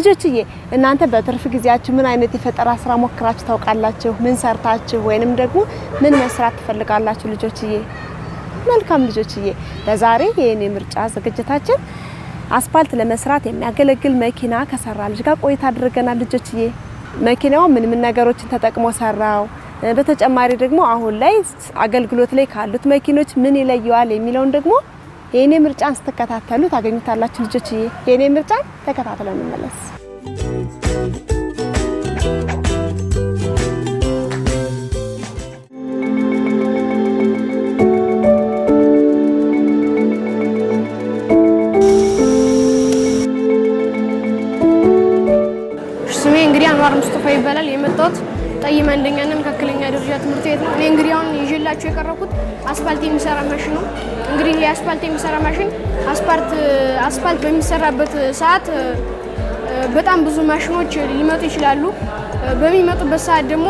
ልጆችዬ እናንተ በትርፍ ጊዜያችሁ ምን አይነት የፈጠራ ስራ ሞክራችሁ ታውቃላችሁ? ምን ሰርታችሁ ወይንም ደግሞ ምን መስራት ትፈልጋላችሁ ልጆችዬ? መልካም ልጆችዬ ለዛሬ የኔ ምርጫ ዝግጅታችን አስፋልት ለመስራት የሚያገለግል መኪና ከሰራ ልጅ ጋር ቆይታ አድርገናል ልጆችዬ። መኪናው ምን ነገሮችን ተጠቅሞ ሰራው፣ በተጨማሪ ደግሞ አሁን ላይ አገልግሎት ላይ ካሉት መኪኖች ምን ይለየዋል የሚለውን ደግሞ የኔ ምርጫን ስትከታተሉ ታገኙታላችሁ ልጆችዬ። የኔ ምርጫን ተከታተሉ እንመለስ። ስሜ እንግዲህ አንዋር ሙስጠፋ ይባላል። የመጣሁት ጠይማ አንደኛና መካከለኛ ደረጃ ትምህርት ቤት ነው። እኔ እንግዲህ አሁን ይዤላችሁ የቀረብኩት አስፋልት የሚሰራ ማሽን ነው። እንግዲህ ይሄ አስፋልት የሚሰራ ማሽን አስፋልት በሚሰራበት ሰዓት በጣም ብዙ ማሽኖች ሊመጡ ይችላሉ። በሚመጡበት ሰዓት ደግሞ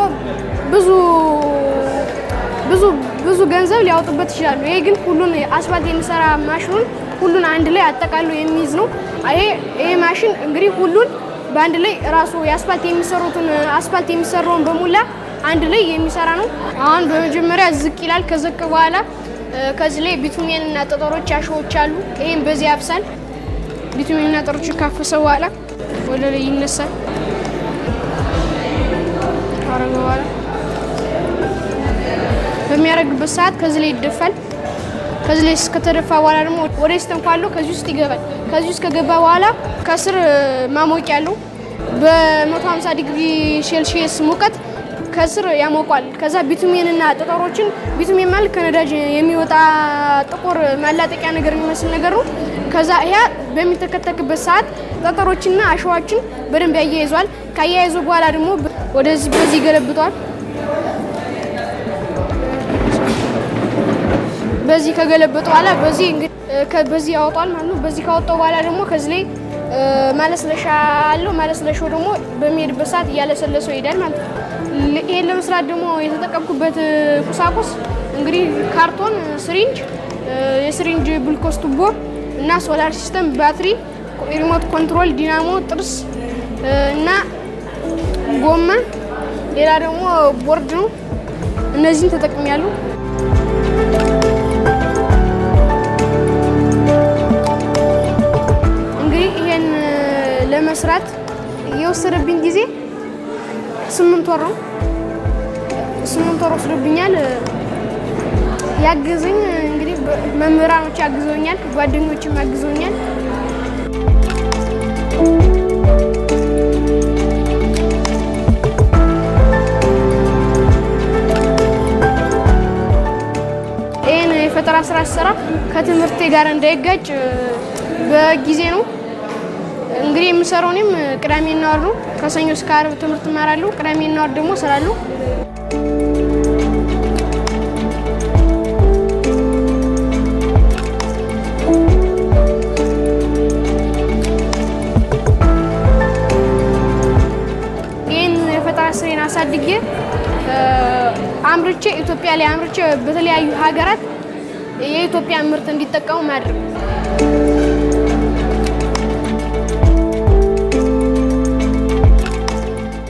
ብዙ ገንዘብ ሊያወጡበት ይችላሉ። ይሄ ግን ሁሉን አስፋልት የሚሰራ ማሽኑን ሁሉን አንድ ላይ አጠቃሎ የሚይዝ ነው። ይሄ ማሽን እንግዲህ ሁሉን በአንድ ላይ ራሱ አስፋልት የሚሰራውን በሙላ አንድ ላይ የሚሰራ ነው። አሁን በመጀመሪያ ዝቅ ይላል። ከዝቅ በኋላ ከዚህ ላይ ቢቱሜን እና ጠጠሮች አሸዎች አሉ። ይሄን በዚህ ያብሳል። ቢቱሜን እና ጠጠሮች ካፈሰ በኋላ ወደ ላይ ይነሳል። አረገ በኋላ በሚያረግበት ሰዓት ከዚህ ላይ ይደፋል። ከዚህ ላይ እስከተደፋ በኋላ ደግሞ ወደ ስተንኳሎ ከዚህ ውስጥ ይገባል። ከዚህ ውስጥ ከገባ በኋላ ከስር ማሞቂያ ያለው በ150 ዲግሪ ሴልሺየስ ሙቀት ከስር ያሞቋል። ከዛ ቢቱሜንና ጠጠሮችን ቢቱሜን ማለት ከነዳጅ የሚወጣ ጥቁር ማላጠቂያ ነገር የሚመስል ነገር ነው። ከዛ ያ በሚተከተክበት ሰዓት ጠጠሮችና አሸዋዎችን በደንብ ያያይዟል። ካያይዙ በኋላ ደግሞ ወደዚህ በዚህ ይገለብጧል። በዚህ ከገለበጡ በኋላ በዚህ ያወጣል ማለት ነው። በዚህ ካወጣው በኋላ ደግሞ ከዚህ ላይ ማለስለሻ አለው። ማለስለሻው ደግሞ በሚሄድበት ሰዓት እያለሰለሰው ይሄዳል ማለት ነው። ይሄን ለመስራት ደግሞ የተጠቀምኩበት ቁሳቁስ እንግዲህ ካርቶን፣ ስሪንጅ፣ የስሪንጅ ብልኮስ ቱቦ እና ሶላር ሲስተም፣ ባትሪ፣ ሪሞት ኮንትሮል፣ ዲናሞ፣ ጥርስ እና ጎማ፣ ሌላ ደግሞ ቦርድ ነው። እነዚህን ተጠቅሜያለሁ። ለመስራት የወሰደብኝ ጊዜ 8 ወር ነው። 8 ወር ወስዶብኛል። ያገዘኝ እንግዲህ መምህራኖች ያግዘውኛል፣ ጓደኞችም ያግዘውኛል። ይሄን የፈጠራ ስራ ስራ ከትምህርቴ ጋር እንዳይጋጭ በጊዜ ነው። እንግዲህ የምሰራው እኔም ቅዳሜና እሁድ ነው። ከሰኞ እስከ ዓርብ ትምህርት እማራለሁ። ቅዳሜና እሁድ ደግሞ እሰራለሁ። ይህን የፈጠራ ስራዬን አሳድጌ አምርቼ ኢትዮጵያ ላይ አምርቼ በተለያዩ ሀገራት የኢትዮጵያ ምርት እንዲጠቀሙ ማድረግ